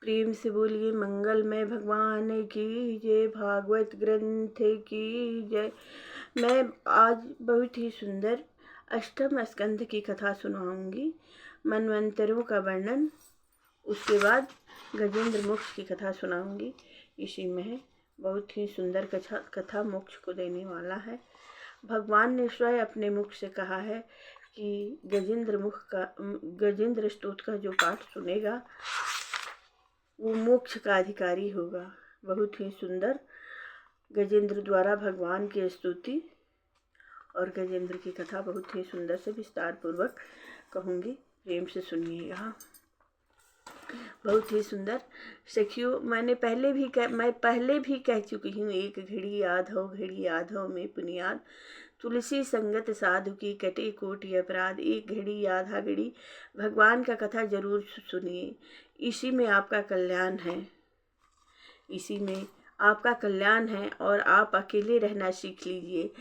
प्रेम से बोलिए मंगलमय भगवान की जय, भागवत ग्रंथ की जय। मैं आज बहुत ही सुंदर अष्टम स्कंद की कथा सुनाऊंगी। मनवंतरों का वर्णन, उसके बाद गजेंद्र मोक्ष की कथा सुनाऊंगी। इसी में है बहुत ही सुंदर कथा मोक्ष को देने वाला है। भगवान ने स्वयं अपने मुख से कहा है कि गजेंद्र स्तोत्र का जो पाठ सुनेगा वो मोक्ष का अधिकारी होगा। बहुत ही सुंदर गजेंद्र द्वारा भगवान की स्तुति और गजेंद्र की कथा बहुत ही सुंदर से विस्तार पूर्वक कहूँगी, प्रेम से सुनिएगा। बहुत ही सुंदर सखियों, मैं पहले भी कह चुकी हूँ। एक घड़ी याद हो में पुनियाद, तुलसी संगत साधु की कटे कोटि अपराध। एक घड़ी आधा घड़ी भगवान का कथा जरूर सुनिए। इसी में आपका कल्याण है, इसी में आपका कल्याण है। और आप अकेले रहना सीख लीजिए।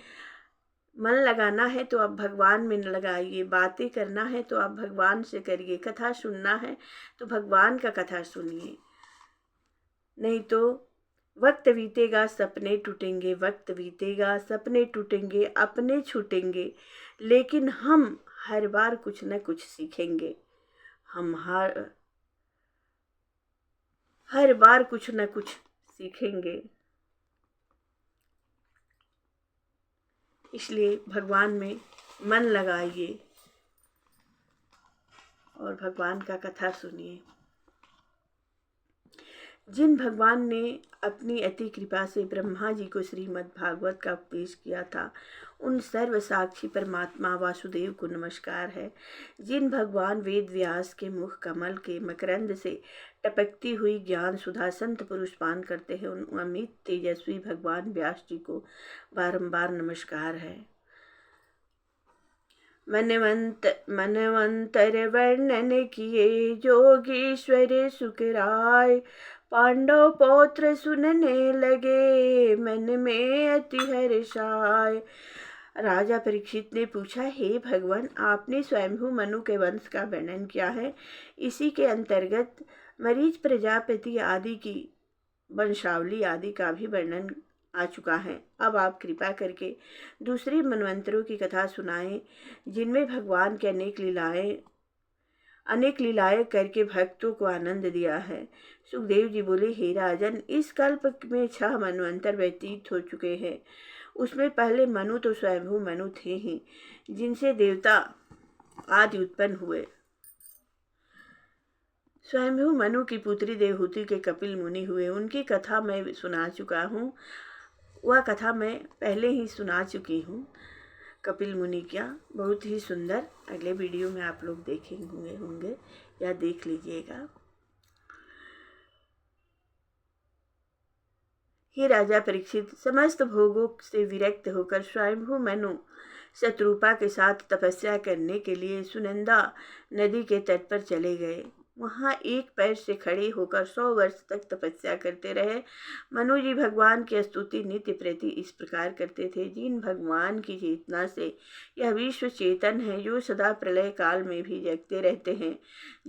मन लगाना है तो आप भगवान में लगाइए, बातें करना है तो आप भगवान से करिए, कथा सुनना है तो भगवान का कथा सुनिए। नहीं तो वक्त बीतेगा सपने टूटेंगे, वक्त बीतेगा सपने टूटेंगे, अपने छूटेंगे, लेकिन हम हर बार कुछ न कुछ सीखेंगे। हम हर बार कुछ न कुछ सीखेंगे। इसलिए भगवान में मन लगाइए और भगवान का कथा सुनिए। जिन भगवान ने अपनी अति कृपा से ब्रह्मा जी को श्रीमद् भागवत का उपदेश किया था, उन सर्व साक्षी परमात्मा वासुदेव को नमस्कार है। जिन भगवान वेद व्यास के मुख कमल के मकरंद से टपकती हुई ज्ञान सुधा संत पुरुष पान करते हैं, उन अमित तेजस्वी भगवान व्यास जी को बारंबार नमस्कार है। मनवंतर वर्णन किए जोगीश्वर सुखराय, पांडव पौत्र सुनने लगे मन में अति हर्षाय। राजा परीक्षित ने पूछा, हे भगवान, आपने स्वयंभू मनु के वंश का वर्णन किया है। इसी के अंतर्गत मरीच प्रजापति आदि की वंशावली आदि का भी वर्णन आ चुका है। अब आप कृपा करके दूसरी मनवंतरों की कथा सुनाएं, जिनमें भगवान के अनेक लीलाएं करके भक्तों को आनंद दिया है। सुखदेव जी बोले, हे राजन, इस कल्प में 6 मनवंतर व्यतीत हो चुके हैं। उसमें पहले मनु तो स्वयंभू मनु थे ही, जिनसे देवता आदि उत्पन्न हुए। स्वयंभू मनु की पुत्री देवहूति के कपिल मुनि हुए। उनकी कथा मैं सुना चुका हूँ। वह कथा मैं पहले ही सुना चुकी हूँ। कपिल मुनि क्या बहुत ही सुंदर, अगले वीडियो में आप लोग देखेंगे होंगे या देख लीजिएगा। हे राजा परीक्षित, समस्त भोगों से विरक्त होकर स्वयंभू मनु शत्रुपा के साथ तपस्या करने के लिए सुनंदा नदी के तट पर चले गए। वहां एक पैर से खड़े होकर 100 वर्ष तक तपस्या करते रहे। मनु जी भगवान की स्तुति नित्य प्रति इस प्रकार करते थे, जिन भगवान की चेतना से यह विश्व चेतन है, जो सदा प्रलय काल में भी जगते रहते हैं,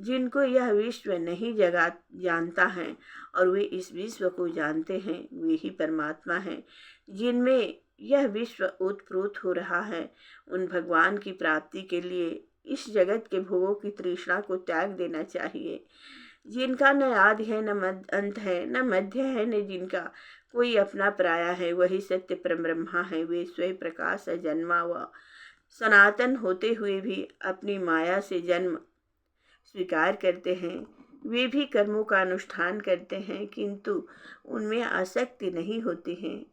जिनको यह विश्व नहीं जानता है और वे इस विश्व को जानते हैं, वे ही परमात्मा हैं। जिनमें यह विश्व ओतप्रोत हो रहा है, उन भगवान की प्राप्ति के लिए इस जगत के भोगों की तृष्णा को त्याग देना चाहिए। जिनका न आदि है, न अंत है, न मध्य है, न जिनका कोई अपना पराया है, वही सत्य परम ब्रह्मा है। वे स्वयं प्रकाश जन्मा व सनातन होते हुए भी अपनी माया से जन्म स्वीकार करते हैं। वे भी कर्मों का अनुष्ठान करते हैं, किंतु उनमें आसक्ति नहीं होती है।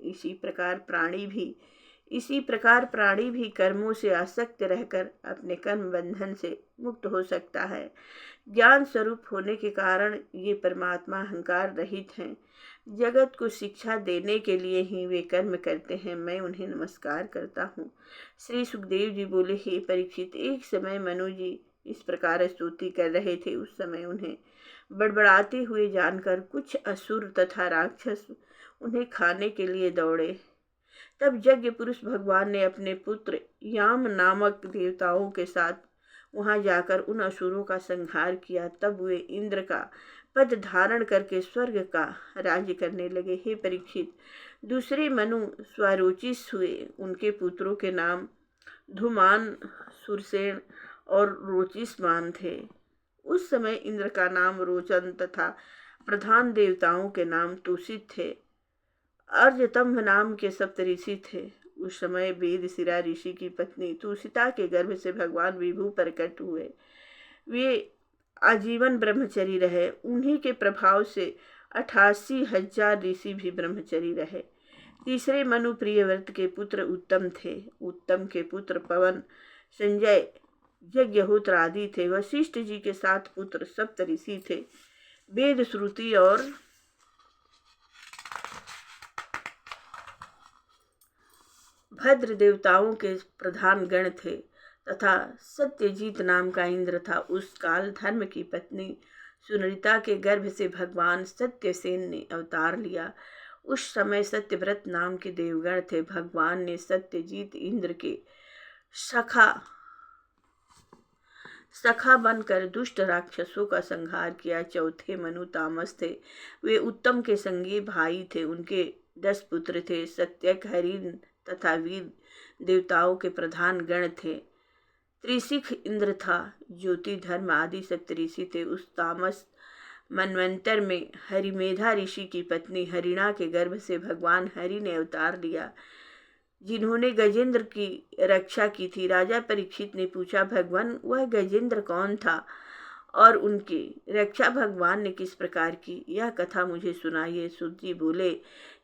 इसी प्रकार प्राणी भी कर्मों से आसक्त रहकर अपने कर्म बंधन से मुक्त हो सकता है। ज्ञान स्वरूप होने के कारण ये परमात्मा अहंकार रहित हैं। जगत को शिक्षा देने के लिए ही वे कर्म करते हैं। मैं उन्हें नमस्कार करता हूँ। श्री सुखदेव जी बोले, हे परीक्षित, एक समय मनु जी इस प्रकार स्तुति कर रहे थे। उस समय उन्हें बड़बड़ाते हुए जानकर कुछ असुर तथा राक्षस उन्हें खाने के लिए दौड़े। तब यज्ञ पुरुष भगवान ने अपने पुत्र याम नामक देवताओं के साथ वहां जाकर उन असुरों का संहार किया। तब वे इंद्र का पद धारण करके स्वर्ग का राज्य करने लगे। हे परीक्षित, दूसरे मनु स्वरोचिष हुए। उनके पुत्रों के नाम धूमान, सुरसेन और रोचिसमान थे। उस समय इंद्र का नाम रोचन तथा प्रधान देवताओं के नाम तूषित थे। अर्जतम्भ नाम के सप्तऋषि थे। उस समय वेदशिरा ऋषि की पत्नी तुषिता के गर्भ से भगवान विभु प्रकट हुए। वे आजीवन ब्रह्मचरी रहे। उन्हीं के प्रभाव से 88,000 ऋषि भी ब्रह्मचरी रहे। तीसरे मनु प्रियव्रत के पुत्र उत्तम थे। उत्तम के पुत्र पवन, संजय, यज्ञहोत्र आदि थे। वशिष्ठ जी के 7 पुत्र सप्तऋषि थे। वेद, श्रुति और भद्र देवताओं के प्रधान गण थे तथा सत्यजीत नाम का इंद्र था। उस काल धर्म की पत्नी सुनरिता के गर्भ से भगवान सत्यसेन ने अवतार लिया। उस समय सत्यव्रत नाम के देवगण थे। भगवान ने सत्यजीत इंद्र के सखा बनकर दुष्ट राक्षसों का संहार किया। चौथे मनु तामस थे। वे उत्तम के संगी भाई थे। उनके 10 पुत्र थे। सत्यक, हरिण तथा वीर देवताओं के प्रधान गण थे। त्रिशिख इंद्र था। ज्योति, धर्म आदि सप्तऋषि थे। उस तामस मनवंतर में हरिमेधा ऋषि की पत्नी हरिणा के गर्भ से भगवान हरि ने अवतार लिया, जिन्होंने गजेंद्र की रक्षा की थी। राजा परीक्षित ने पूछा, भगवान वह गजेंद्र कौन था और उनकी रक्षा भगवान ने किस प्रकार की? यह कथा मुझे सुनाइए। सूत जी बोले,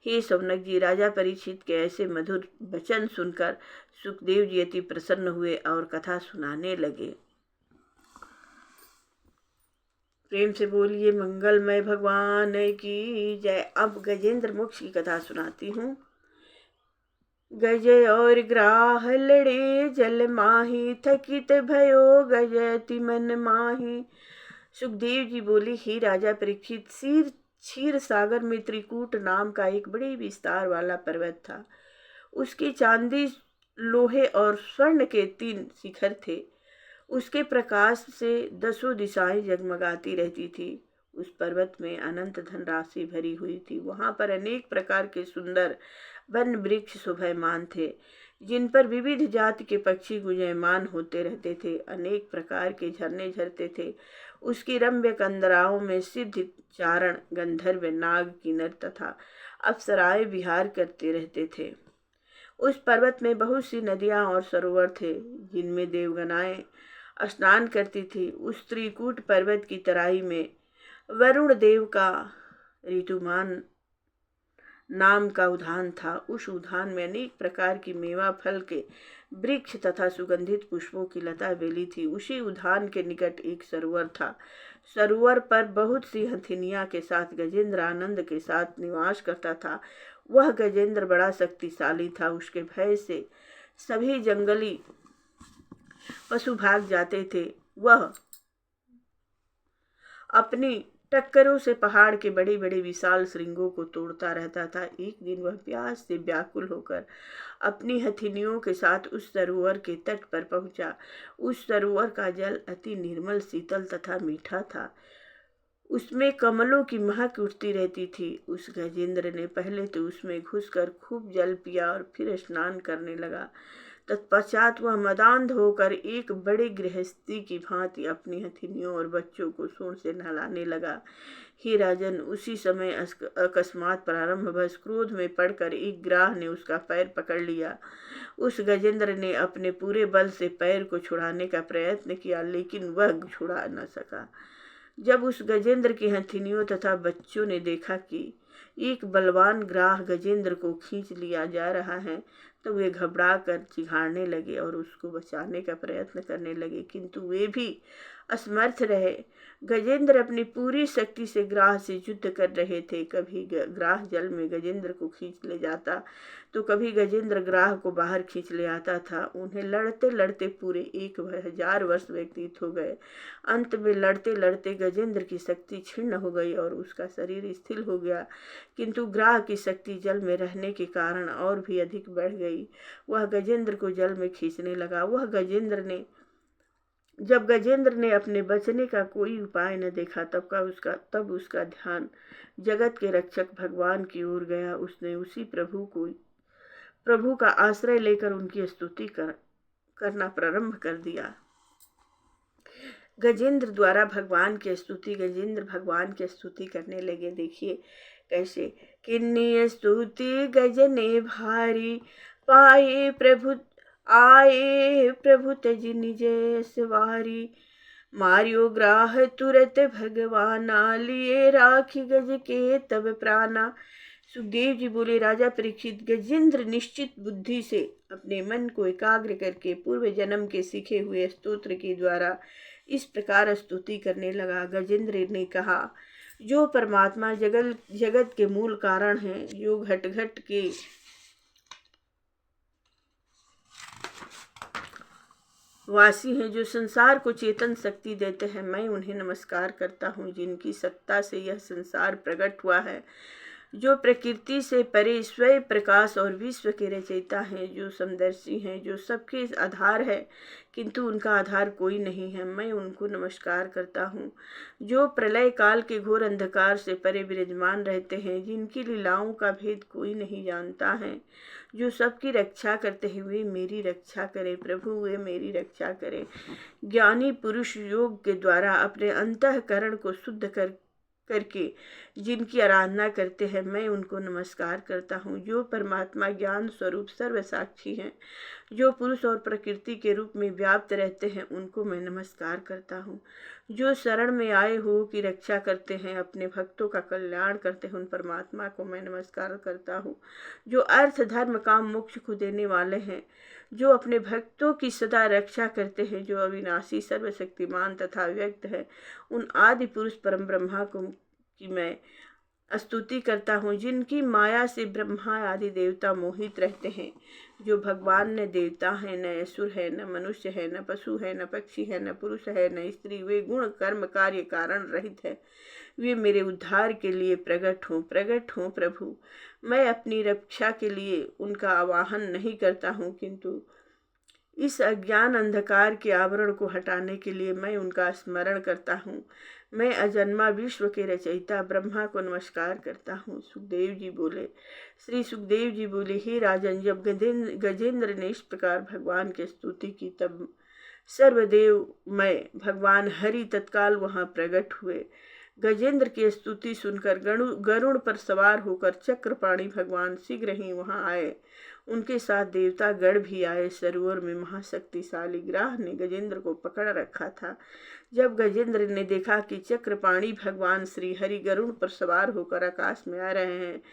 हे शौनक जी, राजा परीक्षित के ऐसे मधुर वचन सुनकर सुखदेव जी अति प्रसन्न हुए और कथा सुनाने लगे। प्रेम से बोलिए मंगलमय भगवान की जय। अब गजेंद्र मोक्ष की कथा सुनाती हूँ। गज और ग्राह लड़े जल माही, थकित भयो गजति मन माही। सुखदेव जी बोली, ही राजा परीक्षित, क्षीर सागर में त्रिकूट नाम का एक बड़े विस्तार वाला पर्वत था। उसकी चांदी, लोहे और स्वर्ण के 3 शिखर थे। उसके प्रकाश से 10 दिशाएं जगमगाती रहती थी। उस पर्वत में अनंत धनराशि भरी हुई थी। वहां पर अनेक प्रकार के सुंदर वन वृक्ष शोभायमान थे, जिन पर विविध जाति के पक्षी गुंजयमान होते रहते थे। अनेक प्रकार के झरने झरते थे। उसकी रम्य कंदराओं में सिद्ध, चारण, गंधर्व, नाग, किन्नर तथा अप्सराएं विहार करते रहते थे। उस पर्वत में बहुत सी नदियां और सरोवर थे, जिनमें देवगणाएं स्नान करती थी। उस त्रिकूट पर्वत की तराई में वरुण देव का ऋतुमान नाम का उद्यान था। उस उद्यान में अनेक प्रकार की मेवा फल के वृक्ष तथा सुगंधित पुष्पों की लता बेली थी। उसी उद्यान के निकट एक सरोवर था। सरोवर पर बहुत सी हथिनियां के साथ गजेंद्र आनंद के साथ निवास करता था। वह गजेंद्र बड़ा शक्तिशाली था। उसके भय से सभी जंगली पशु भाग जाते थे। वह अपनी टक्करों से पहाड़ के बड़े बड़े विशाल श्रृंगों को तोड़ता रहता था। एक दिन वह प्यास से व्याकुल होकर अपनी हथिनियों के साथ उस सरोवर के तट पर पहुंचा। उस सरोवर का जल अति निर्मल, शीतल तथा मीठा था। उसमें कमलों की महक उठती रहती थी। उस गजेंद्र ने पहले तो उसमें घुसकर खूब जल पिया और फिर स्नान करने लगा। तत्पश्चात वह मदान्ध होकर एक बड़े गृहस्थी की भांति अपनी हथिनियों और बच्चों को सूंड से नहलाने लगा। हे राजन, उसी समय अकस्मात प्रारंभवश क्रोध में पड़कर एक ग्राह ने उसका पैर पकड़ लिया। उस गजेंद्र ने अपने पूरे बल से पैर को छुड़ाने का प्रयत्न किया, लेकिन वह छुड़ा न सका। जब उस गजेंद्र की हथिनियों तथा बच्चों ने देखा कि एक बलवान ग्राह गजेंद्र को खींच लिया जा रहा है, तो वे घबरा कर चिघाड़ने लगे और उसको बचाने का प्रयत्न करने लगे, किंतु वे भी असमर्थ रहे। गजेंद्र अपनी पूरी शक्ति से ग्राह से युद्ध कर रहे थे। कभी ग्राह जल में गजेंद्र को खींच ले जाता, तो कभी गजेंद्र ग्राह को बाहर खींच ले आता था। उन्हें लड़ते लड़ते पूरे 1000 वर्ष व्यतीत हो गए। अंत में लड़ते लड़ते गजेंद्र की शक्ति क्षीण हो गई और उसका शरीर स्थिर हो गया, किंतु ग्राह की शक्ति जल में रहने के कारण और भी अधिक बढ़ गई। वह गजेंद्र को जल में खींचने लगा। वह गजेंद्र ने जब गजेंद्र ने अपने बचने का कोई उपाय न देखा तब उसका ध्यान जगत के रक्षक भगवान की ओर गया। उसने उसी प्रभु का आश्रय लेकर उनकी स्तुति करना प्रारंभ कर दिया। गजेंद्र भगवान की स्तुति करने लगे। देखिए कैसे, किन्नी स्तुति गजने भारी, पाए प्रभु तज निज सवारी, मारियो ग्राह तुरत भगवाना, लिए राखी गज के तब प्राणा। सुखदेव जी बोले, राजा परीक्षित, गजेंद्र निश्चित बुद्धि से अपने मन को एकाग्र करके पूर्व जन्म के सीखे हुए स्तोत्र के द्वारा इस प्रकार स्तुति करने लगा। गजेंद्र ने कहा, जो परमात्मा जगत के मूल कारण हैं, जो घट घट के वासी हैं, जो संसार को चेतन शक्ति देते हैं, मैं उन्हें नमस्कार करता हूँ। जिनकी सत्ता से यह संसार प्रकट हुआ है, जो प्रकृति से परे स्वयं प्रकाश और विश्व के रचयिता हैं, जो समदर्शी हैं, जो सबके आधार है किंतु उनका आधार कोई नहीं है, मैं उनको नमस्कार करता हूँ। जो प्रलय काल के घोर अंधकार से परे विराजमान रहते हैं, जिनकी लीलाओं का भेद कोई नहीं जानता है, जो सबकी रक्षा करते हुए मेरी रक्षा करे। प्रभु वे मेरी रक्षा करे। ज्ञानी पुरुष योग के द्वारा अपने अंतःकरण को शुद्ध करके जिनकी आराधना करते हैं, मैं उनको नमस्कार करता हूँ। जो परमात्मा ज्ञान स्वरूप सर्वसाक्षी हैं, जो पुरुष और प्रकृति के रूप में व्याप्त रहते हैं, उनको मैं नमस्कार करता हूँ। जो शरण में आए हो की रक्षा करते हैं, अपने भक्तों का कल्याण करते हैं, उन परमात्मा को मैं नमस्कार करता हूँ। जो अर्थ धर्म काम मोक्ष को देने वाले हैं, जो अपने भक्तों की सदा रक्षा करते हैं, जो अविनाशी सर्वशक्तिमान तथा व्यक्त है, उन आदि पुरुष परम ब्रह्मा की मैं स्तुति करता हूँ। जिनकी माया से ब्रह्मा आदि देवता मोहित रहते हैं, जो भगवान न देवता है, न असुर है, न मनुष्य है, न पशु है, न पक्षी है, न पुरुष है, न स्त्री, वे गुण कर्म कार्य कारण रहित है, वे मेरे उद्धार के लिए प्रकट हों प्रभु। मैं अपनी रक्षा के लिए उनका आवाहन नहीं करता हूँ, किंतु इस अज्ञान अंधकार के आवरण को हटाने के लिए मैं उनका स्मरण करता हूँ। मैं अजन्मा विश्व के रचयिता ब्रह्मा को नमस्कार करता हूँ। श्री सुखदेव जी बोले, हे राजन, जब गजेंद्र ने इस प्रकार भगवान की स्तुति की, तब सर्वदेवमय भगवान हरि तत्काल वहाँ प्रकट हुए। गजेंद्र की स्तुति सुनकर गरुड़ पर सवार होकर चक्रपाणी भगवान शीघ्र ही वहां आए। उनके साथ देवता गण भी आए। सरोवर में महाशक्तिशाली ग्राह ने गजेंद्र को पकड़ रखा था। जब गजेंद्र ने देखा कि चक्रपाणी भगवान श्री हरि गरुड़ पर सवार होकर आकाश में आ रहे हैं,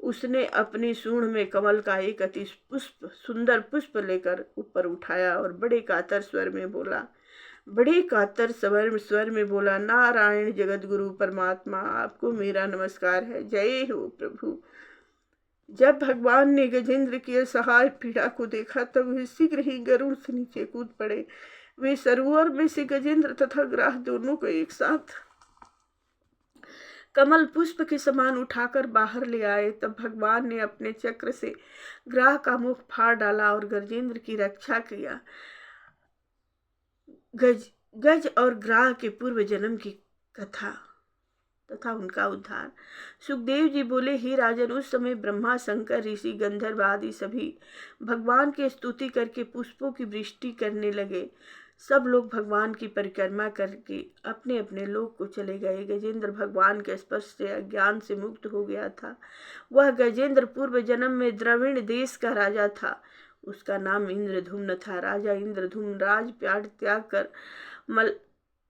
उसने अपनी सूंड में कमल का एक अति सुंदर पुष्प लेकर ऊपर उठाया और बड़े कातर स्वर में बोला, नारायण जगत गुरु परमात्मा, आपको मेरा नमस्कार है। जय हो प्रभु। जब भगवान ने गजेंद्र की असहाय पीड़ा को देखा, तब वे शीघ्र ही गरुड़ से नीचे कूद पड़े। वे सरोवर में से गजेंद्र तथा ग्राह दोनों को एक साथ कमल पुष्प के समान उठाकर बाहर ले आए। तब भगवान ने अपने चक्र से ग्राह का मुख फाड़ डाला और गजेंद्र की रक्षा किया। गज और ग्राह के पूर्व जन्म की कथा तथा उनका उद्धार। सुखदेव जी बोले, हे राजन, उस समय ब्रह्मा, शंकर, ऋषि, गंधर्व आदि सभी भगवान की स्तुति करके पुष्पों की वृष्टि करने लगे। सब लोग भगवान की परिक्रमा करके अपने अपने लोक को चले गए। गजेंद्र भगवान के स्पर्श से अज्ञान से मुक्त हो गया था। वह गजेंद्र पूर्व जन्म में द्रविड़ देश का राजा था। उसका नाम इंद्रधुम्न था। राजा इंद्रधुम्न राजप्याट त्याग कर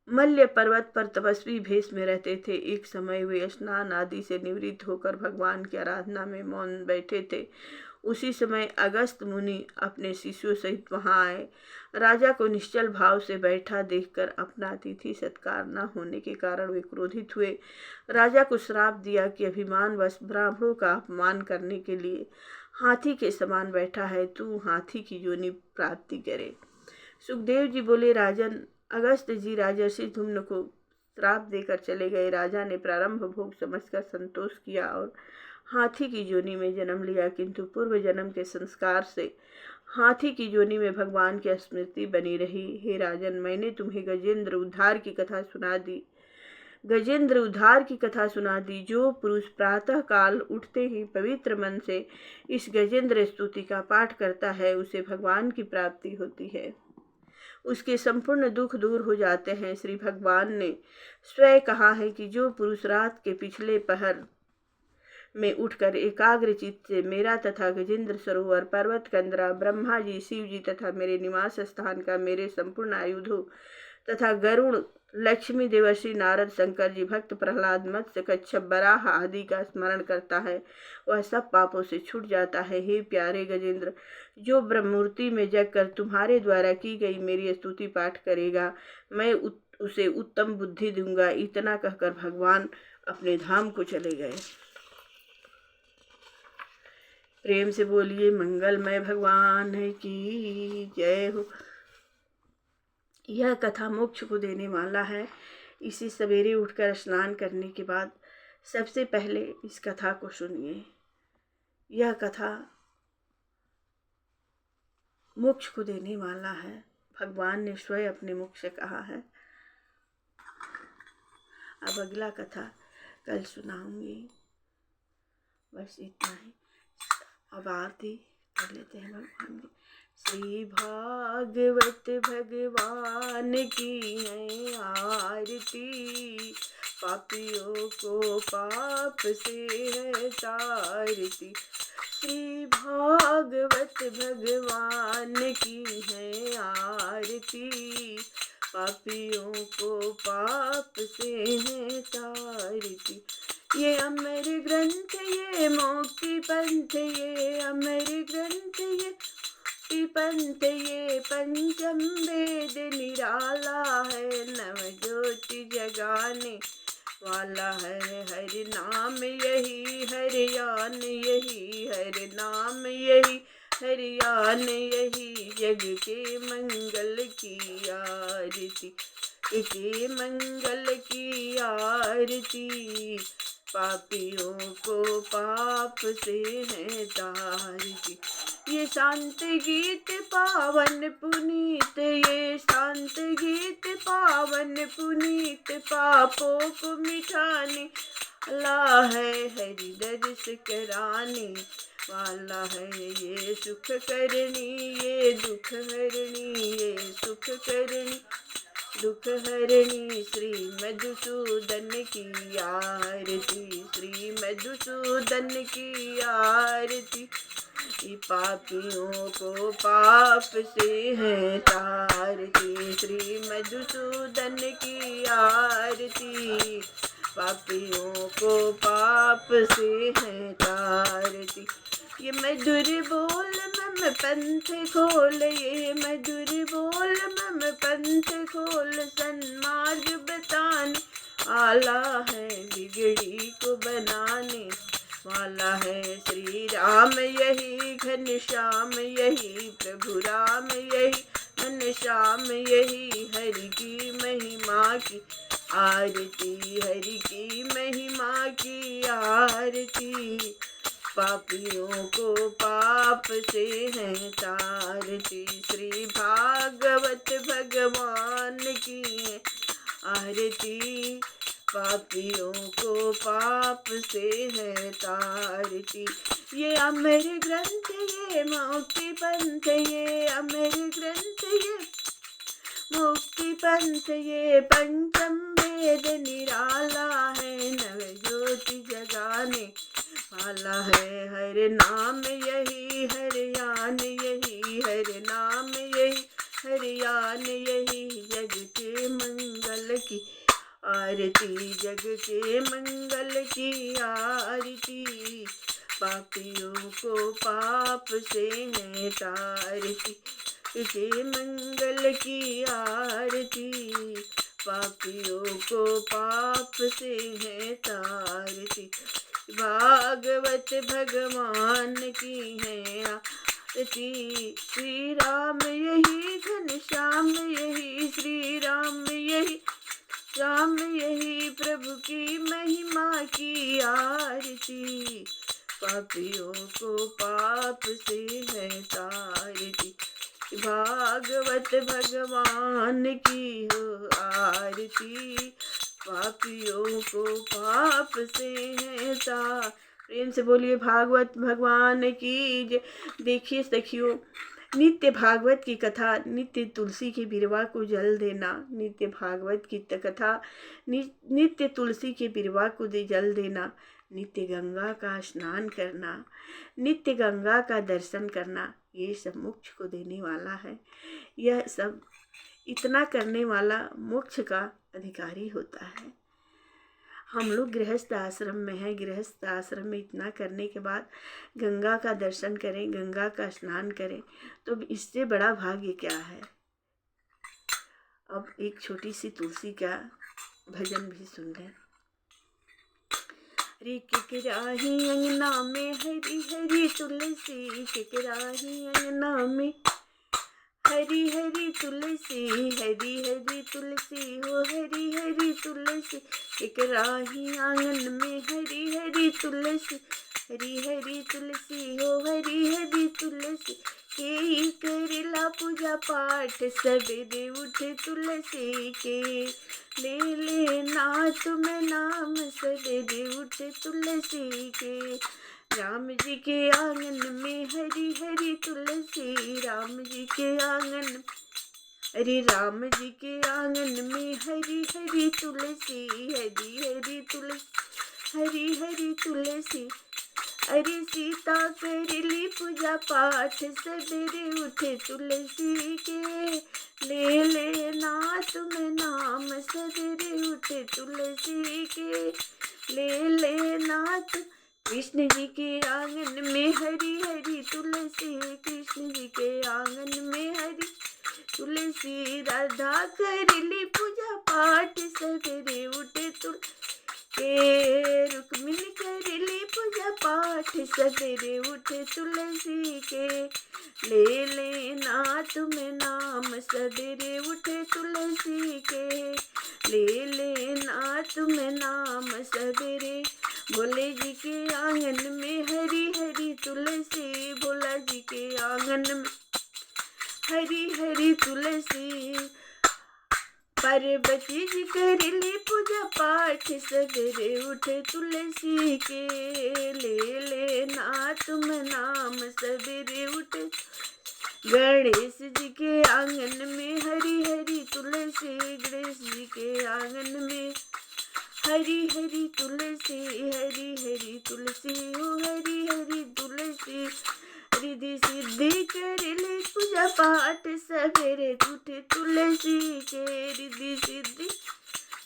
मल्य पर्वत पर तपस्वी भेष में रहते थे। एक समय वे स्नान आदि से निवृत्त होकर भगवान की आराधना में मौन बैठे थे। उसी समय अगस्त मुनि अपने शिष्यों सहित वहां आए। राजा को निश्चल भाव से बैठा देखकर अपना अतिथि सत्कार न होने के कारण वे क्रोधित हुए। राजा को श्राप दिया कि अभिमानवश ब्राह्मणों का अपमान करने के लिए हाथी के समान बैठा है, तू हाथी की योनि प्राप्ति करे। सुखदेव जी बोले, राजन, अगस्त जी राजर्षि धुम्न को श्राप देकर चले गए। राजा ने प्रारंभ भोग समझकर संतोष किया और हाथी की योनि में जन्म लिया, किंतु पूर्व जन्म के संस्कार से हाथी की योनि में भगवान की स्मृति बनी रही। हे राजन, मैंने तुम्हें गजेंद्र उद्धार की कथा सुना दी। गजेंद्र उद्धार की कथा सुना दी। जो पुरुष प्रातः काल उठते ही पवित्र मन से इस गजेंद्र स्तुति का पाठ करता है, उसे भगवान की प्राप्ति होती है, उसके संपूर्ण दुख दूर हो जाते हैं। श्री भगवान ने स्वयं कहा है कि जो पुरुष रात के पिछले पहर में उठकर एकाग्र चित्त से मेरा तथा गजेंद्र सरोवर, पर्वत कंदरा, ब्रह्मा जी, शिव जी तथा मेरे निवास स्थान का, मेरे संपूर्ण आयुधों तथा गरुण, लक्ष्मी, देवर्षि, नारद, शंकर जी, भक्त प्रहलाद, मत्स्य, कच्छप, बराह आदि का स्मरण करता है, वह सब पापों से छूट जाता है। हे प्यारे गजेंद्र, जो ब्रह्मूर्ति में जग कर तुम्हारे द्वारा की गई मेरी स्तुति पाठ करेगा, मैं उसे उत्तम बुद्धि दूंगा। इतना कहकर भगवान अपने धाम को चले गए। प्रेम से बोलिए मंगलमय भगवान की जय हो। यह कथा मोक्ष को देने वाला है। इसी सवेरे उठकर स्नान करने के बाद सबसे पहले इस कथा को सुनिए। यह कथा मोक्ष को देने वाला है। भगवान ने स्वयं अपने मुख से कहा है। अब अगला कथा कल सुनाऊंगी। बस इतना ही। अब आरती कर लेते हैं भगवान की। श्री भागवत भगवान की है आरती, पापियों को पाप से है तारती। श्री भागवत भगवान की है आरती, पापियों को पाप से है तारती। ये अमर ग्रंथ, ये मोक्ति पंथ, ये अमर ग्रंथ, ये मुक्ति पंथ, ये पंचम वेद निराला है, नव ज्योति जगाने वाला है। हरि नाम यही हरियान, यही हरि नाम यही हरियान, यही जग के मंगल की आरती, के मंगल की आरती। पापियों को पाप से है तारती। ये शांत गीत पावन पुनीत, ये शांत गीत पावन पुनीत, पापों को मिटाने वाला है, हरि दर्श कराने वाला है। ये सुख करनी, ये दुख हरणी, ये सुख करनी दुख हरणी। श्री मधुसूदन की आरती, श्री मधुसूदन की आरती। पापियों को पाप से है तारती, श्री मधुसूदन की आरती। पापियों को पाप से है तारती। ये मधुर बोल मम पंथ खोल, ये मधुर बोल मम पंथ खोल, सन्मार्ग बताने वाला है, बिगड़ी को बनाने वाला है। श्री राम यही घनश्याम, यही प्रभु राम यही घनश्याम, यही हरि की महिमा की आरती, हरि की महिमा की आरती। पापियों को पाप से है तारती, श्री भागवत भगवान की है आरती। पापियों को पाप से है तारती। ये अमर ग्रंथ, ये मुक्ति पंथ, ये अमर ग्रंथ, ये मुक्ति पंथ, ये पंचम वेद निराला है, नव ज्योति जगाने वाला है। हर नाम यही हरियान, यही हर नाम यही हरियान, यही जग के मंगल की आरती, जग के मंगल की आरती। पापियों को पाप से है तारती, के मंगल की आरती। पापियों को पाप से है तारती। भागवत भगवान की है आरती। श्री राम यही घनश्याम, यही श्री राम यही राम, यही प्रभु की महिमा की आरती। पापियों को पाप से है तारती, भागवत भगवान की हो आरती, पापियों को पाप से है तार। प्रेम से बोलिए भागवत भगवान की जय। देखिए सखियों, नित्य भागवत की कथा, नित्य तुलसी के बिरवा को जल देना, नित्य भागवत की कथा, नित्य तुलसी के बिरवा को जल देना, नित्य गंगा का स्नान करना, नित्य गंगा का दर्शन करना, ये सब मोक्ष को देने वाला है। यह सब इतना करने वाला मोक्ष का अधिकारी होता है। हम लोग गृहस्थ आश्रम में हैं, गृहस्थ आश्रम में इतना करने के बाद गंगा का दर्शन करें, गंगा का स्नान करें, तो इससे बड़ा भाग्य क्या है। अब एक छोटी सी तुलसी का भजन भी सुन लें। हरी किकराही अंगना में हरी हरी तुलसी, किकराही अंगना में हरी हरी तुलसी, हरी हरी तुलसी हो हरी हरी तुलसी, किकराही आंगन में हरी हरी तुलसी, हरी हरी तुलसी हो हरी हरी तुलसी, के करेला पूजा पाठ सवेरे उठे तुलसी के, ले नाथ में नाम सवेरे उठे तुलसी के, राम जी के आंगन में हरी हरी तुलसी, राम जी के आंगन, अरे राम जी के आंगन में हरी हरी तुलसी, हरी हरी तुलसी, हरी हरी तुलसी, अरे सीता करेली पूजा पाठ सवेरे उठे तुलसी के, ले नाथ में नाम सवेरे उठे तुलसी के, ले नाथ। कृष्ण जी के आंगन में हरी हरी तुलसी, कृष्ण जी के आंगन में हरी तुलसी, राधा करेली पूजा पाठ सवेरे उठे तुलसी के, रुक्मिणी करेली पूजा पाठ सवेरे उठे तुलसी के, ले नाथ में नाम सवेरे उठे तुलसी के, ले नाथ में नाम सवेरे, भोले जी के आंगन में हरी हरी तुलसी, भोला जी के आंगन में हरी हरी तुलसी, पार्वती जी करेली पूजा पाठ सवेरे उठे तुलसी के, ले नाथ में नाम सवेरे उठे, गणेश जी के आंगन में हरी हरी तुलसी, गणेश जी के आंगन में हरी हरी तुलसी, हरी हरी तुलसी हो हरी हरी तुलसी, रिद्धि सिद्धि करेले पूजा पाठ सवेरे उठे तुलसी के, रिद्धि सिद्धि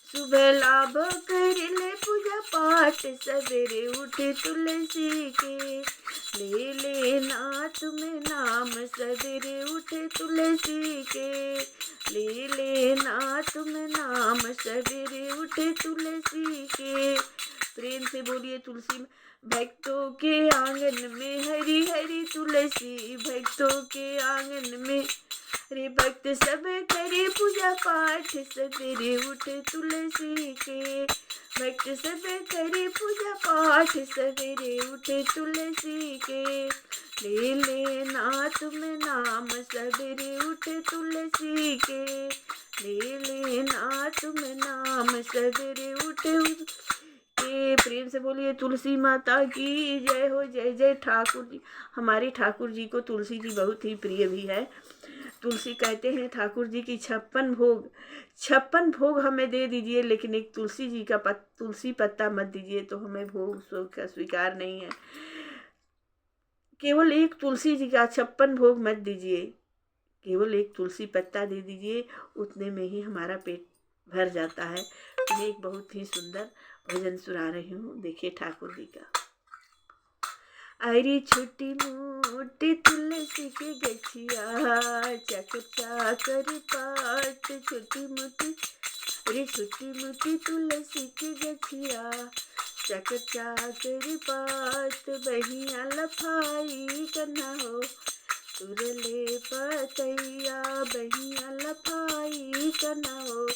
सुबह लाभ करेले पूजा पाठ सवेरे उठे तुलसी के, ले नाथ में नाम सवेरे उठे तुलसी के, ले नाथ में नाम सवेरे उठे तुलसी के। प्रेम से बोलिए तुलसी में, भक्तों के आंगन में हरी हरी तुलसी, भक्तों के आंगन में, अरे भक्त सब करे पूजा पाठ सवेरे उठे तुलसी के, भक्त सब करे पूजा पाठ सवेरे उठे तुलसी के, ले नाथ में नाम सवेरे उठे तुलसी के, ले नाथ में नाम सवेरे उठे के। प्रेम से बोलिए तुलसी माता की जय हो, जय जय ठाकुर जी। हमारे ठाकुर जी को तुलसी जी बहुत ही प्रिय भी है। तुलसी कहते हैं ठाकुर जी की 56 भोग हमें दे दीजिए, लेकिन एक तुलसी जी का तुलसी पत्ता मत दीजिए, तो हमें भोग का स्वीकार नहीं है। केवल एक तुलसी जी का 56 भोग मत दीजिए, केवल एक तुलसी पत्ता दे दीजिए, उतने में ही हमारा पेट भर जाता है। मैं एक बहुत ही सुंदर भजन सुना रही हूँ, देखिए ठाकुर जी का। अरे छोटी मोटी तुलसी के गछिया, चक चाकर पात छोटी मोटी, अरे छोटी मोटी तुलसी के गछिया, चक चाकर पात बहिया लफाई करना हो, तुरले पतैया बहिया लफाई करना हो,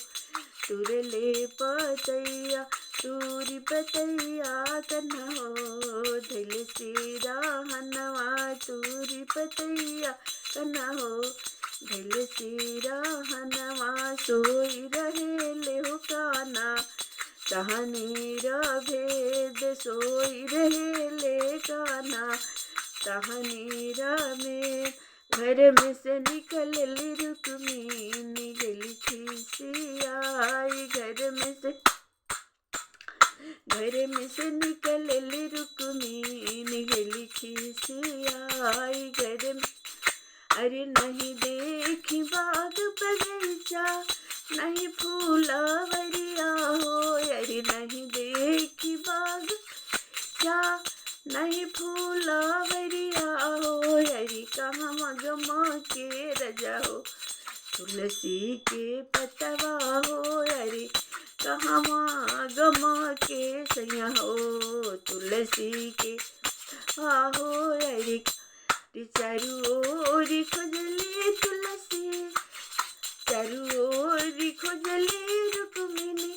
तुरले पतैया तूरी पतैया कन्हा हो धैल से रहनवा तूरी पतैया कन्हा हो धैल से रहनवा सोई रहेले हो काना तहनीरा भेद सोई रहेले काना तहनीरा में घर में से निकल रुक्मिणी गली खिसियाई घर में से निकल रुक्मिणी गली खिसियाई घर में अरे नहीं देखी बाग बगीचा नहीं फूलवरिया हो अरे नहीं देखी बाग क्या नहीं फूलवरिया हो अरे कहाँ मगमा के रजा हो तुलसी के पतवा हो अरे कहाँ मगमा के सैया हो तुलसी के हो अरे चारू ओरी खोजली तुलसी चारू ओरी खोजली रुक्मिणी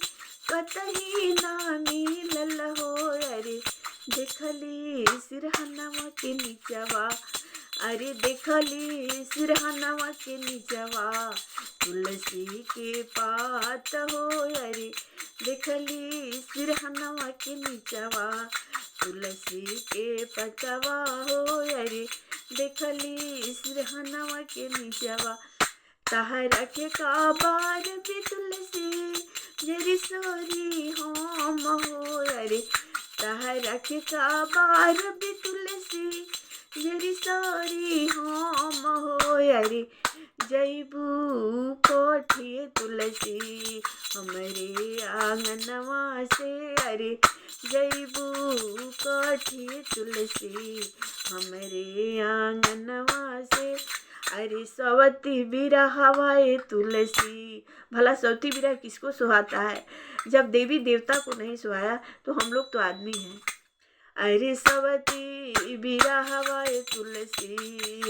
कतही ना मिलल हो अरे देखली सिरहनवा के नीचवा अरे देखली सिरहनवा के नीचवा तुलसी के पात हो अरे देखली सिरहनवा के नीचवा तुलसी के पतवा हो अरे देखली सिरहनवा के नीचवा तहरा के काबार भी तुलसी जरी सोरी होम हो अरे तहरा के काबार भी तुलसी जरी सोरी होम हो अरे जैबू कोठिए तुलसी हमारे आंगनवा से अरे जैबू कोठिए तुलसी हमारे आंगनवा से अरे सवती बिरा हवाए तुलसी भला सवती बिरा किसको सुहाता है जब देवी देवता को नहीं सुहाया तो हम लोग तो आदमी हैं। अरे सवती बिरा हवाए तुलसी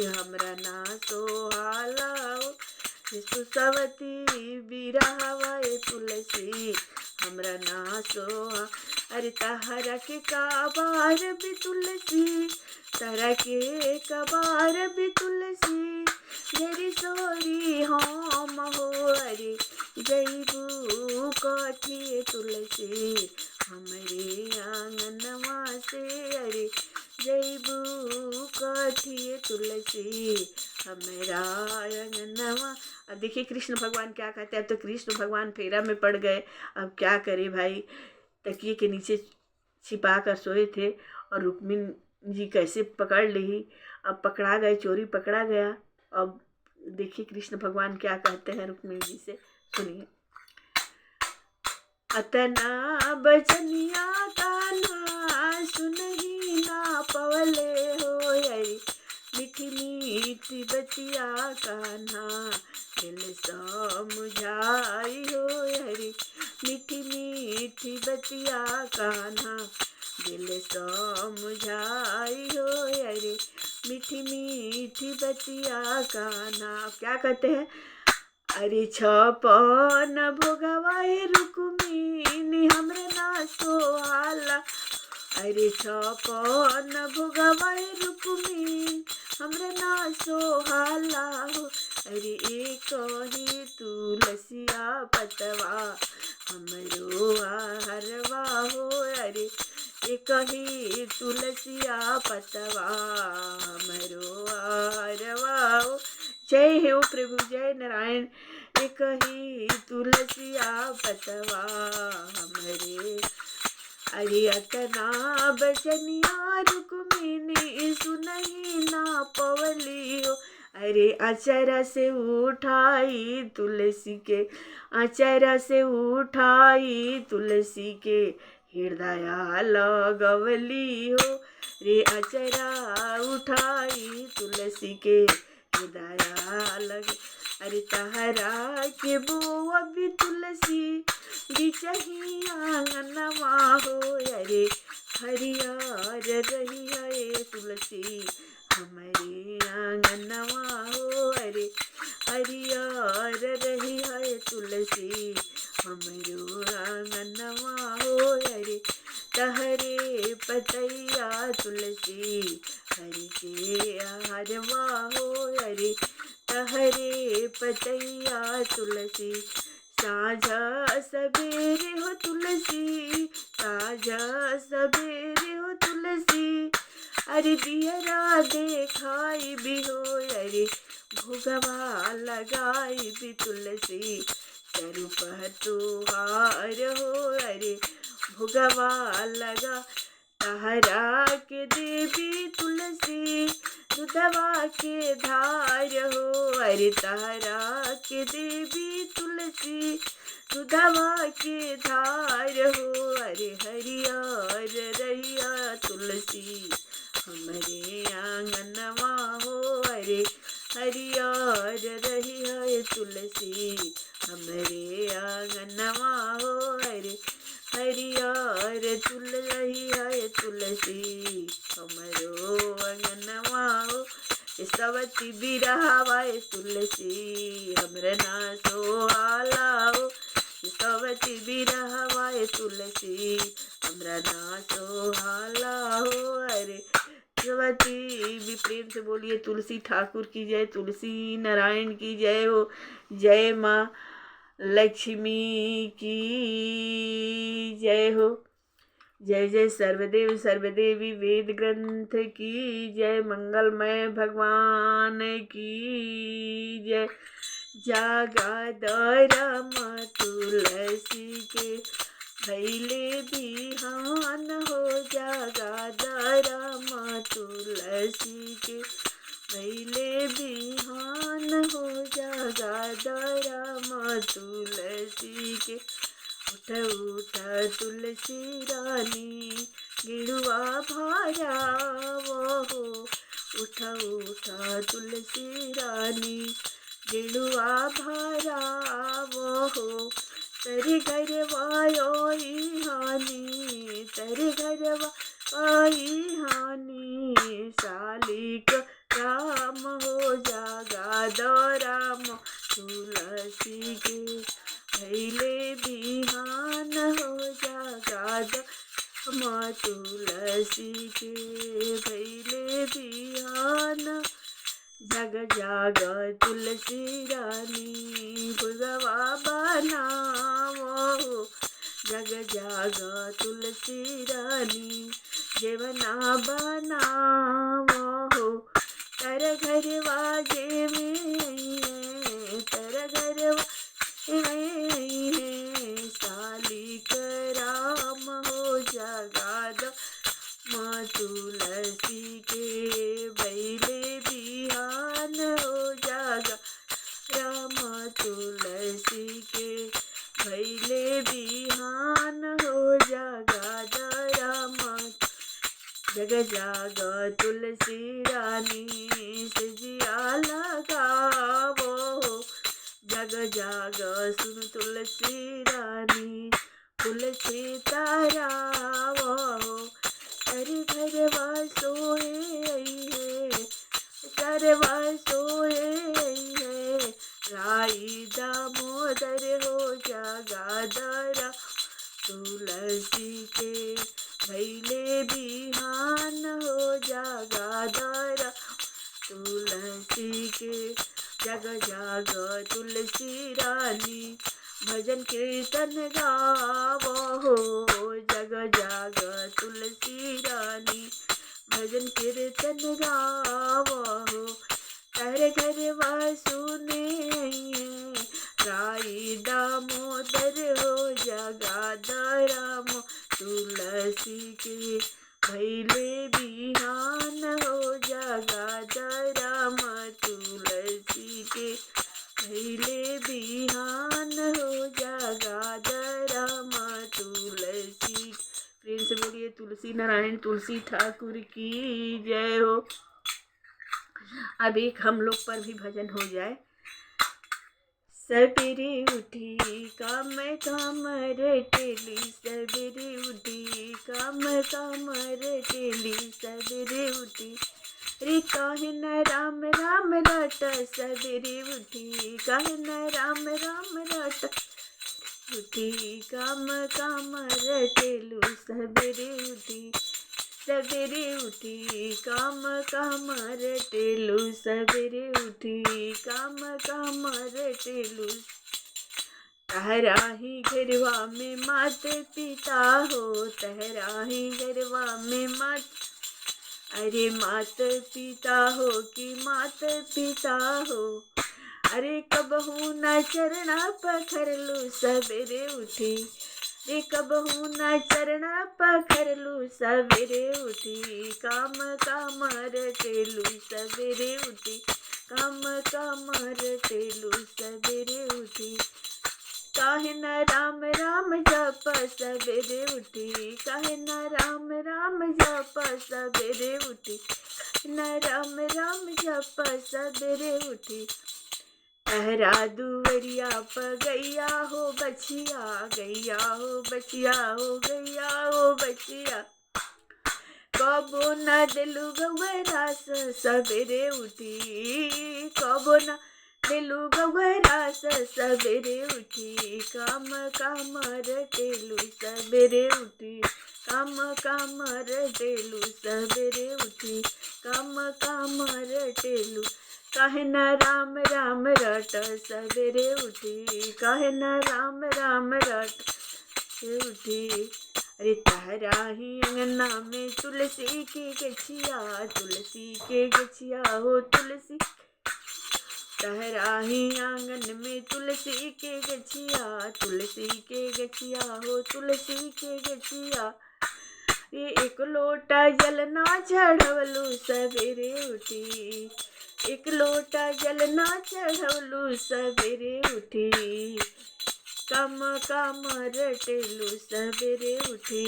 हमरा ना सोहाला सवती बिरा हवाए तुलसी हमरा ना सोहा अरे तहरा के काबार भी तुलसी तहरा के कबार भी तुलसी जरी सोरी होम हो अरे जैबू कोठी तुलसी हमारे आंगनवा से अरे जैबू कोठी तुलसी हमारा आंगनवा। अब देखिए कृष्ण भगवान क्या कहते हैं। अब तो कृष्ण भगवान फेरा में पड़ गए। अब क्या करे भाई, तकिए के नीचे छिपा कर सोए थे और रुक्मिणी जी कैसे पकड़ ली। अब पकड़ा गए, चोरी पकड़ा गया। अब देखिए कृष्ण भगवान क्या कहते हैं रुक्मिणी जी से, सुनिए। अतना बचनिया कान्हा सुनही ना पवले हो यारी, मीठी मीठी बतिया कान्हा दिल समझाई हो यारी, मीठी मीठी बतिया कान्हा दिल समझाई हो यारी, मीठी मीठी बतिया कान्हा। क्या कहते हैं, अरे छपन भोगवाए रुक्मिणी हमरे ना सोहाला, अरे छपन भोगवाए रुक्मिणी हमरे ना सोहाला हो, अरे एक ही तुलसिया पतवा हमरो हरवा हो, अरे एक ही तुलसिया पतवा हमरो हरवा हो। जय हो प्रभु, जय नारायण। एक ही तुलसिया पतवा हमरे, अरे अतना बचनिया रुक्मिणी सुनही ना पवली हो, अरे आचरा से उठाई तुलसी के, आचरा से उठाई तुलसी के हृदय लगवली हो, रे आचरा उठाई तुलसी के हृदय लग, अरे तहरा के बोआ भी तुलसी बिचही आंगनवा हो, अरे हरियर रही है तुलसी हमारे आंगनवा हो, अरे हरियर रही है तुलसी हमारो आंगनवा हो। पतैया तुलसी, हरि के आहरवा हो हरि तहरे पतैया तुलसी। साँझ सवेरे हो तुलसी, साँझ सवेरे हो तुलसी, अरे दियरा देखाई भी हो अरे भोगवा लगाई भी तुलसी। चरुपह तुहार हो अरे भोगवा लगा, तहरा के देवी तुलसी, दुधवा के धार हो अरे तहरा के देवी तुलसी, दुधवा के धार हो अरे हरियर रहिया तुलसी। हमरे आंगनवा हो अरे हरियर रहिया तुलसी, हमरे आंगनवा हो अरे हरियर रहिया तुलसी। हमरो आंगनवा हो सवती बिरहवाए तुलसी, हमरे ना सोहाला हो सवती बिरहवाए तुलसी, हमरा ना सोहाला हो अरे सवती भी। प्रेम से बोलिए तुलसी ठाकुर की जय, तुलसी नारायण की जय हो। जय माँ लक्ष्मी की जय हो। जय जय सर्वदेव सर्वदेवी वेद ग्रंथ की जय, मंगलमय भगवान की जय। जागा दरमा तुलसी के भैले बिहान हो, जागा दरमा तुलसी के भैले बिहान हो, जागा दरमा तुलसी के। उठ उठ तुलसी रानी गिड़ुआ भारा वो हो, उठ उठ तुलसी रानी गिड़ुआ भारा वो हो। तेरे घर वायो हानि, तेरे घर वाई हानि, शालिक राम हो, जागा दो राम तुलसी के भैले बिहान हो, जागा दो राम तुलसी के भैले बिहान। जग जाग तुलसी रानी भुगवा बनावो, जग जाग तुलसी रानी देवना बनावो। तर घर वाजे में तर घर में शालिक राम हो, जगा दो माँ तुलसी के भैले बिहान हो, जागा राम तुलसी के भैले बिहान हो, जागा राम। जग जाग तुलसी रानी सजिया लगावो, जग जाग सुन तुलसी रानी तुलसी तारावो। अरे घरवा सोए है, घरवा सोए है, राई दामोदर हो, जागा दरा तुलसी के भैले बिहान हो, जागा दरा तुलसी के। जग जाग तुलसी रानी भजन कीर्तन गावो हो, जग जाग तुलसी रानी भजन कीर्तन गावो हो। तेरे घर सुने राई दामोदर हो, जगा राम तुलसी के भैले बिहान हो, जगा राम तुलसी के भैले बिहान हो, जगा राम तुलसी। प्रेम से बोलिए तुलसी नारायण तुलसी ठाकुर की जय हो। अब एक हम लोग पर भी भजन हो जाए। सवेरे उठी काम काम रटेली, सवेरे उठी काम काम रटेली, सवेरे उठी रे काहे न राम राम रट, सवेरे उठी काहे न राम राम रट, उठी काम काम रटेलू सवेरे उठी। सवेरे उठी काम काम रटेलू, सवेरे उठी काम काम रटेलू। तहरा ही घरवा में मात पिता हो, तहरा ही घरवा में मात, अरे मात पिता हो कि मात पिता हो। अरे कबहू न चरना पखरलू, सवेरे उठी, रे कबहू न चरना पखरलू, सवेरे उठी काम काम रटेलू, सवेरे उठी काम काम रटेलू, सवेरे उठी। काहे न राम राम जप सवेरे उठी, काहे न राम राम जप सवेरे उठी, न राम राम जप सवेरे उठी। तहरा दुवरिया प गैया हो बछिया, गैया हो बछिया हो, गैया हो बछिया। कबो न दिलु गौरास सवेरे उठी, कबो न दिलु गौरास सवेरे उठी काम काम रटेलू, सवेरे उठी काम काम रटेलू, सवेरे उठी काम काम रटेलू। काहे न राम राम रट सवेरे उठी, काहे न राम राम रट उठी। अरे तहरा ही अंगना में तुलसी के गछिया, तुलसी के गछिया हो तुलसी, तहरा ही आंगन में तुलसी के गछिया, तुलसी के गछिया हो तुलसी के गछिया। ये एक लोटा जल ना चढ़वलू, सवेरे उठी, एक लोटा जल ना चढ़वलू, सवेरे उठी काम काम रटेलू, सवेरे उठी।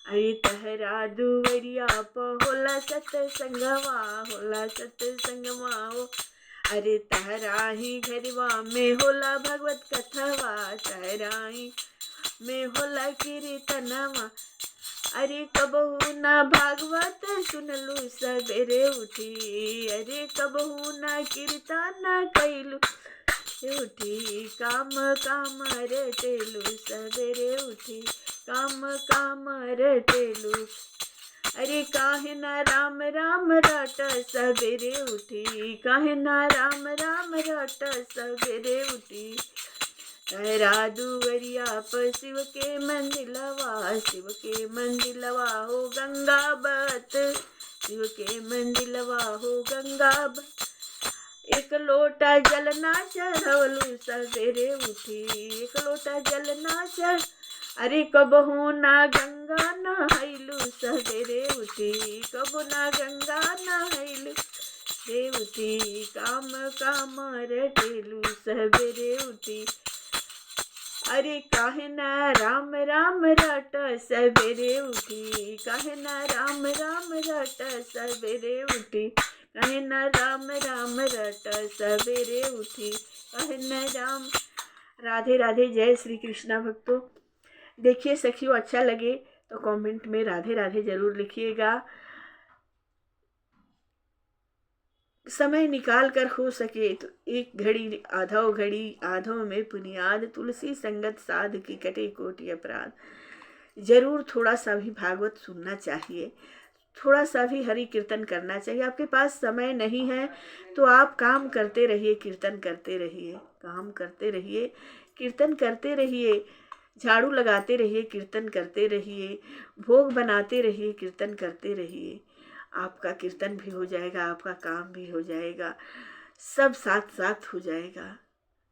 अरे तहरा दुवरिया प होला सतसंगवा, होला सतसंगवा हो। अरे तहरा ही घरवा में होला भगवत कथवा, तहरा ही में होला कीर्तनवा। अरे कबहू ना भागवत सुनलू, सवेरे उठी, अरे कबहू ना कीर्तन कैलू, उठी काम काम रटेलू, सवेरे उठी काम काम रटेलू। अरे काहे न राम राम रट सवेरे उठी, काहे न राम राम रट सवेरे उठी। तहरा दुवरिया पर शिव के मंदिलवा, शिव के मंदिलवा हो गंगा बत, शिव के मंदिलवा हो गंगा बत। एक लोटा जल ना चढ़वलू, सवेरे उठी, एक लोटा जल ना चढ़, अरे कबहू ना गंगा नहैलू, सवेरे उठी, कबो ना गंगा नहैलू, रे उठी काम काम रटेलू, सवेरे उठी। अरे काहे न राम राम रट सवेरे उठी, काहे न राम राम रट सवेरे उठी, काहे न राम राम रट सवेरे उठी, काहे न राम। राधे राधे। जय श्री कृष्णा भक्तों। देखिए सखियों, अच्छा लगे तो कमेंट में राधे राधे ज़रूर लिखिएगा। समय निकाल कर हो सके तो एक घड़ी आधो घड़ी आधो में पुनियाद, तुलसी संगत साध की कटे कोटि अपराध। ज़रूर थोड़ा सा भी भागवत सुनना चाहिए, थोड़ा सा भी हरि कीर्तन करना चाहिए। आपके पास समय नहीं है तो आप काम करते रहिए, कीर्तन करते रहिए, काम करते रहिए, कीर्तन करते रहिए, झाड़ू लगाते रहिए, कीर्तन करते रहिए, भोग बनाते रहिए, कीर्तन करते रहिए। आपका कीर्तन भी हो जाएगा, आपका काम भी हो जाएगा, सब साथ साथ हो जाएगा।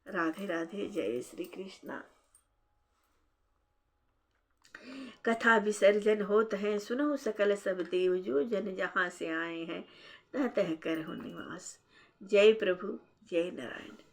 राधे राधे। जय श्री कृष्णा। कथा विसर्जन होत है, सुनो सकल सब देव, जो जन जहाँ से आए हैं तह तह कर हो निवास। जय प्रभु, जय नारायण।